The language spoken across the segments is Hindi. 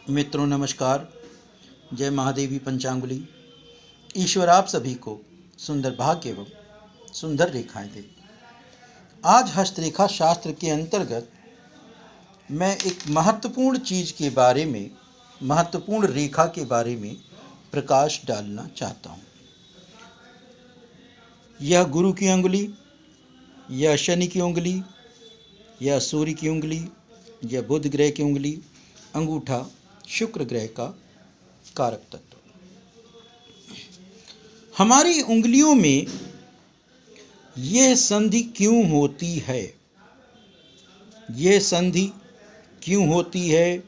मित्रों नमस्कार। जय महादेवी पंचांगुली। ईश्वर आप सभी को सुंदर भाग्य एवं सुंदर रेखाएं दे। आज हस्तरेखा शास्त्र के अंतर्गत मैं एक महत्वपूर्ण चीज़ के बारे में, महत्वपूर्ण रेखा के बारे में प्रकाश डालना चाहता हूँ। यह गुरु की उंगली, यह शनि की उंगली, यह सूर्य की उंगली, यह बुध ग्रह की उंगली, अंगूठा शुक्र ग्रह का कारक तत्व। हमारी उंगलियों में यह संधि क्यों होती है? यह संधि क्यों होती है?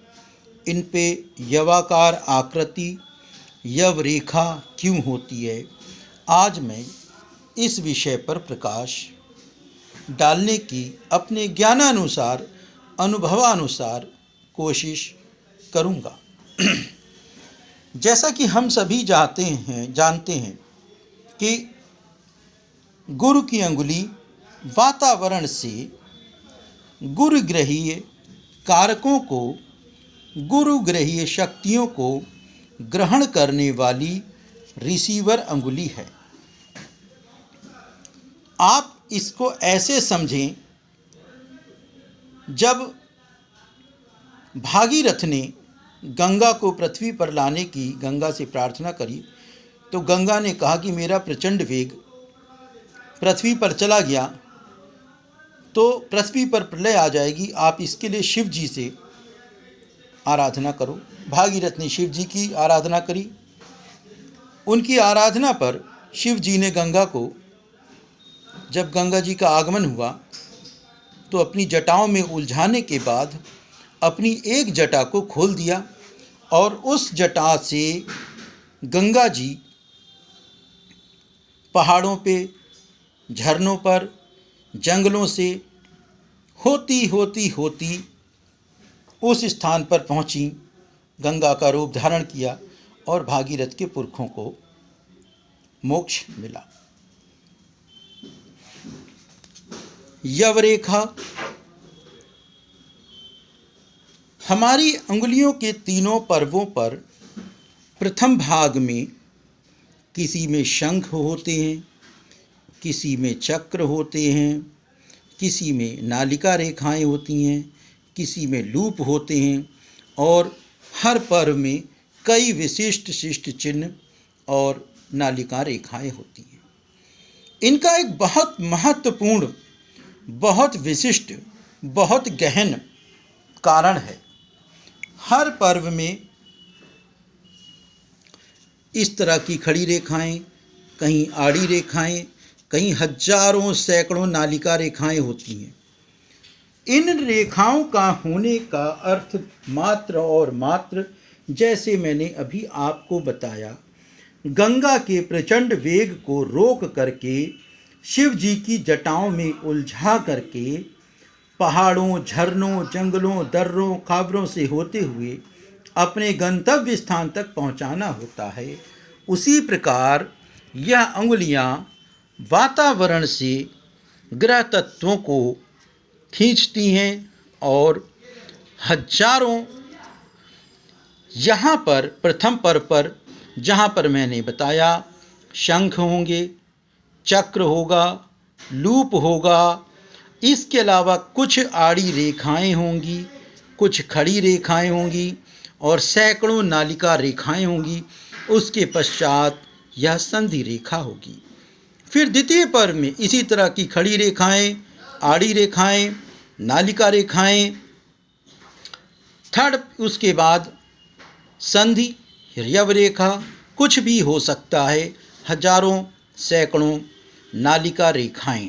इन पे यवाकार आकृति, यव रेखा क्यों होती है? आज मैं इस विषय पर प्रकाश डालने की अपने ज्ञानानुसार, अनुभवानुसार कोशिश करूँगा। जैसा कि हम सभी जानते हैं कि गुरु की अंगुली वातावरण से गुरु ग्रहीय कारकों को, गुरु ग्रहीय शक्तियों को ग्रहण करने वाली रिसीवर अंगुली है। आप इसको ऐसे समझें, जब भागीरथ ने गंगा को पृथ्वी पर लाने की गंगा से प्रार्थना करी तो गंगा ने कहा कि मेरा प्रचंड वेग पृथ्वी पर चला गया तो पृथ्वी पर प्रलय आ जाएगी, आप इसके लिए शिव जी से आराधना करो। भागीरथ ने शिव जी की आराधना करी। उनकी आराधना पर शिव जी ने गंगा को, जब गंगा जी का आगमन हुआ तो अपनी जटाओं में उलझाने के बाद अपनी एक जटा को खोल दिया और उस जटा से गंगा जी पहाड़ों पे, झरनों पर, जंगलों से होती उस स्थान पर पहुंची, गंगा का रूप धारण किया और भागीरथ के पुरखों को मोक्ष मिला। यवरेखा हमारी उंगलियों के तीनों पर्वों पर प्रथम भाग में किसी में शंख होते हैं, किसी में चक्र होते हैं, किसी में नालिका रेखाएं होती हैं, किसी में लूप होते हैं और हर पर्व में कई विशिष्ट शिष्ट चिन्ह और नालिका रेखाएं होती हैं। इनका एक बहुत महत्वपूर्ण, बहुत विशिष्ट, बहुत गहन कारण है। हर पर्व में इस तरह की खड़ी रेखाएं, कहीं आड़ी रेखाएं, कहीं हजारों सैकड़ों नालिका रेखाएं होती हैं। इन रेखाओं का होने का अर्थ मात्र और मात्र, जैसे मैंने अभी आपको बताया, गंगा के प्रचंड वेग को रोक करके, शिव जी की जटाओं में उलझा करके, पहाड़ों, झरनों, जंगलों, दर्रों, खाबरों से होते हुए अपने गंतव्य स्थान तक पहुंचाना होता है। उसी प्रकार यह अंगुलियां वातावरण से ग्रह तत्वों को खींचती हैं और हजारों, यहाँ पर प्रथम पर्व पर जहाँ पर मैंने बताया, शंख होंगे, चक्र होगा, लूप होगा, इसके अलावा कुछ आड़ी रेखाएं होंगी, कुछ खड़ी रेखाएं होंगी और सैकड़ों नालिका रेखाएं होंगी। उसके पश्चात यह संधि रेखा होगी। फिर द्वितीय पर्व में इसी तरह की खड़ी रेखाएं, आड़ी रेखाएं, नालिका रेखाएं। थर्ड, उसके बाद संधि यव रेखा, कुछ भी हो सकता है, हजारों सैकड़ों नालिका रेखाएं।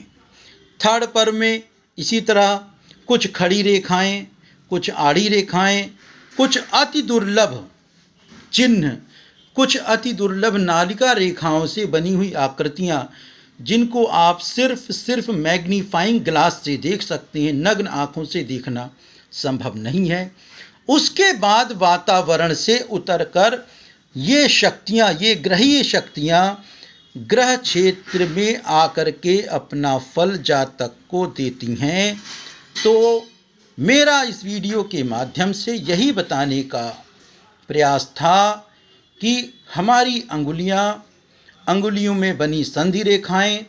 थर्ड पर्व में इसी तरह कुछ खड़ी रेखाएं, कुछ आड़ी रेखाएं, कुछ अति दुर्लभ चिन्ह, कुछ अति दुर्लभ नालिका रेखाओं से बनी हुई आकृतियां, जिनको आप सिर्फ मैग्नीफाइंग ग्लास से देख सकते हैं, नग्न आँखों से देखना संभव नहीं है। उसके बाद वातावरण से उतरकर ये शक्तियाँ, ये ग्रहीय शक्तियाँ ग्रह क्षेत्र में आकर के अपना फल जातक को देती हैं। तो मेरा इस वीडियो के माध्यम से यही बताने का प्रयास था कि हमारी अंगुलियों में बनी संधि रेखाएं,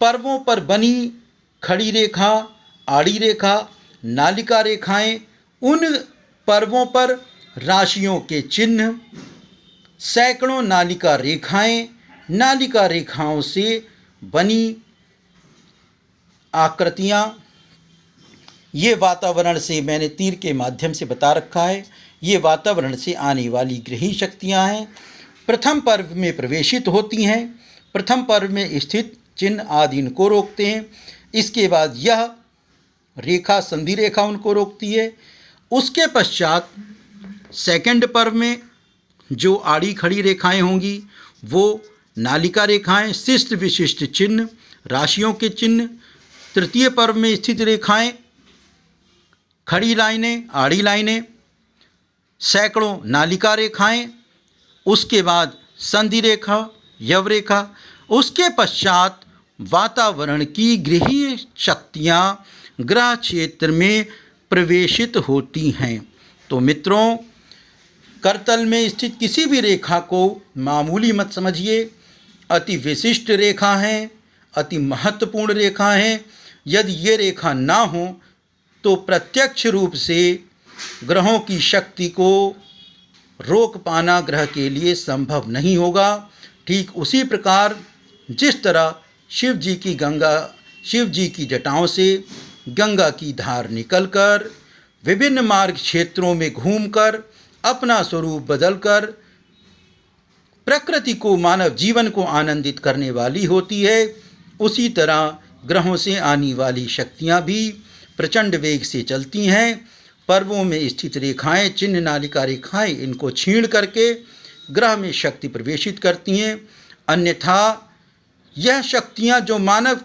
पर्वों पर बनी खड़ी रेखा, आड़ी रेखा, नालिका रेखाएं, उन पर्वों पर राशियों के चिन्ह, सैकड़ों नालिका रेखाएं, नालिका रेखाओं से बनी आकृतियाँ, ये वातावरण से मैंने तीर के माध्यम से बता रखा है, ये वातावरण से आने वाली ग्रही शक्तियाँ हैं। प्रथम पर्व में प्रवेशित होती हैं, प्रथम पर्व में स्थित चिन्ह आदि इनको रोकते हैं। इसके बाद यह रेखा, संधि रेखा उनको रोकती है। उसके पश्चात सेकंड पर्व में जो आड़ी खड़ी रेखाएं होंगी वो नालिका रेखाएं, शिष्ट विशिष्ट चिन्ह, राशियों के चिन्ह। तृतीय पर्व में स्थित रेखाएं, खड़ी लाइनें, आड़ी लाइनें, सैकड़ों नालिका रेखाएं। उसके बाद संधि रेखा, यव रेखा। उसके पश्चात वातावरण की गृहीय शक्तियाँ ग्रह क्षेत्र में प्रवेशित होती हैं। तो मित्रों, करतल में स्थित किसी भी रेखा को मामूली मत समझिए, अति विशिष्ट रेखा हैं, अति महत्वपूर्ण रेखा हैं। यदि ये रेखा ना हो तो प्रत्यक्ष रूप से ग्रहों की शक्ति को रोक पाना ग्रह के लिए संभव नहीं होगा। ठीक उसी प्रकार जिस तरह शिव जी की जटाओं से गंगा की धार निकलकर विभिन्न मार्ग क्षेत्रों में घूमकर अपना स्वरूप बदलकर प्रकृति को, मानव जीवन को आनंदित करने वाली होती है, उसी तरह ग्रहों से आने वाली शक्तियाँ भी प्रचंड वेग से चलती हैं। पर्वों में स्थित रेखाएं, चिन्ह, नालिका रेखाएं, इनको छीण करके ग्रह में शक्ति प्रवेशित करती हैं। अन्यथा यह शक्तियाँ जो मानव